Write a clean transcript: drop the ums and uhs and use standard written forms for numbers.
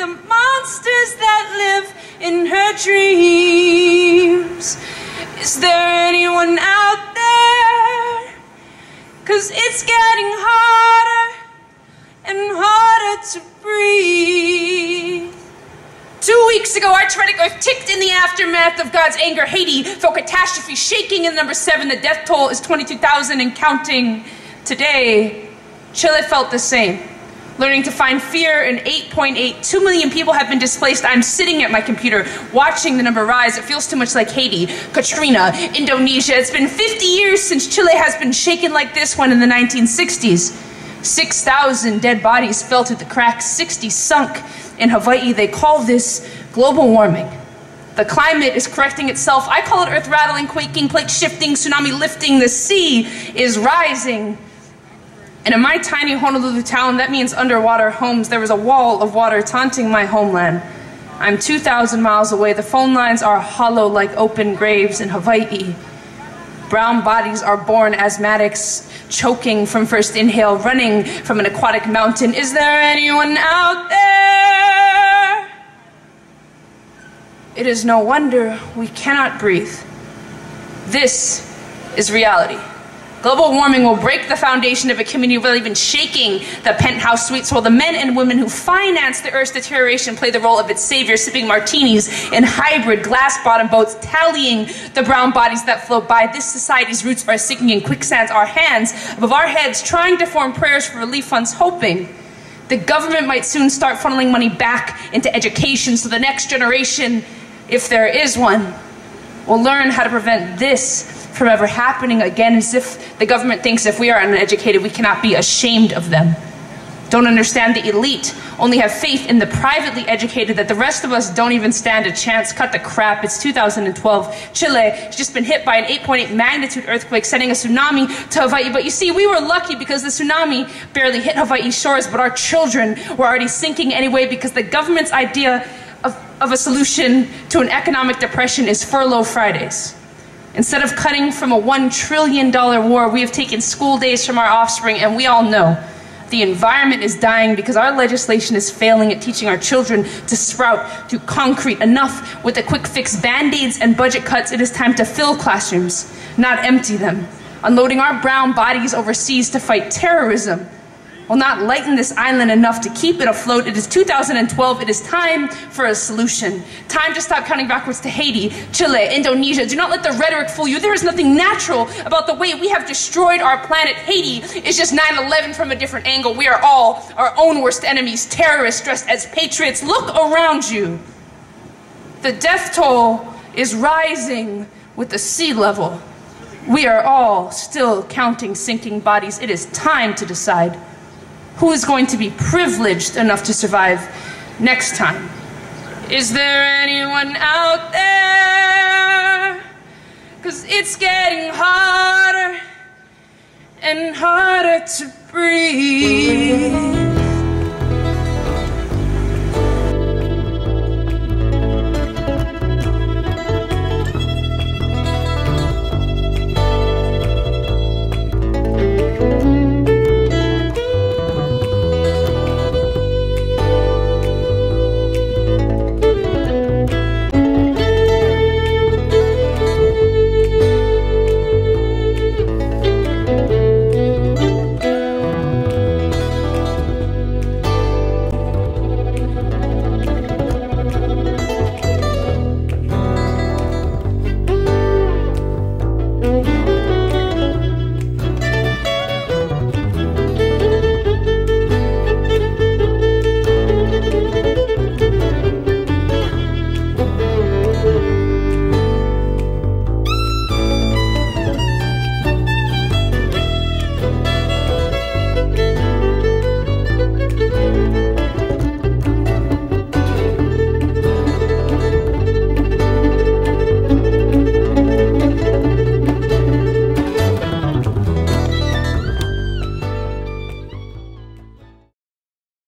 the monsters that live in her dreams. Is there anyone out there? 'Cause it's getting harder and harder to breathe. 2 weeks ago, our tragic earth ticked in the aftermath of God's anger. Haiti felt catastrophe shaking in number 7. The death toll is 22,000 and counting. Today, Chile felt the same. Learning to find fear in 8.8. 2 million people have been displaced. I'm sitting at my computer watching the number rise. It feels too much like Haiti, Katrina, Indonesia. It's been 50 years since Chile has been shaken like this one in the 1960s. 6,000 dead bodies fell through the cracks, 60 sunk in Hawaii. They call this global warming. The climate is correcting itself. I call it earth rattling, quaking, plate shifting, tsunami lifting. The sea is rising. And in my tiny Honolulu town, that means underwater homes. There is a wall of water taunting my homeland. I'm 2,000 miles away. The phone lines are hollow like open graves in Hawaii. Brown bodies are born asthmatics, choking from first inhale, running from an aquatic mountain. Is there anyone out there? It is no wonder we cannot breathe. This is reality. Global warming will break the foundation of a community without even shaking the penthouse suites, while the men and women who finance the Earth's deterioration play the role of its savior, sipping martinis in hybrid glass-bottom boats, tallying the brown bodies that float by. This society's roots are sinking in quicksands, our hands above our heads, trying to form prayers for relief funds, hoping the government might soon start funneling money back into education so the next generation, if there is one, will learn how to prevent this from ever happening again, as if the government thinks if we are uneducated, we cannot be ashamed of them. Don't understand the elite, only have faith in the privately educated that the rest of us don't even stand a chance. Cut the crap, it's 2012. Chile has just been hit by an 8.8 magnitude earthquake, sending a tsunami to Hawaii. But you see, we were lucky because the tsunami barely hit Hawaii shores, but our children were already sinking anyway because the government's idea of a solution to an economic depression is furlough Fridays. Instead of cutting from a $1 trillion war, we have taken school days from our offspring, and we all know the environment is dying because our legislation is failing at teaching our children to sprout through concrete. Enough with the quick fix band-aids and budget cuts. It is time to fill classrooms, not empty them. Unloading our brown bodies overseas to fight terrorism will not lighten this island enough to keep it afloat. It is 2012. It is time for a solution. Time to stop counting backwards to Haiti, Chile, Indonesia. Do not let the rhetoric fool you. There is nothing natural about the way we have destroyed our planet. Haiti is just 9/11 from a different angle. We are all our own worst enemies, terrorists dressed as patriots. Look around you. The death toll is rising with the sea level. We are all still counting sinking bodies. It is time to decide who is going to be privileged enough to survive next time. Is there anyone out there? 'Cause it's getting harder and harder to breathe.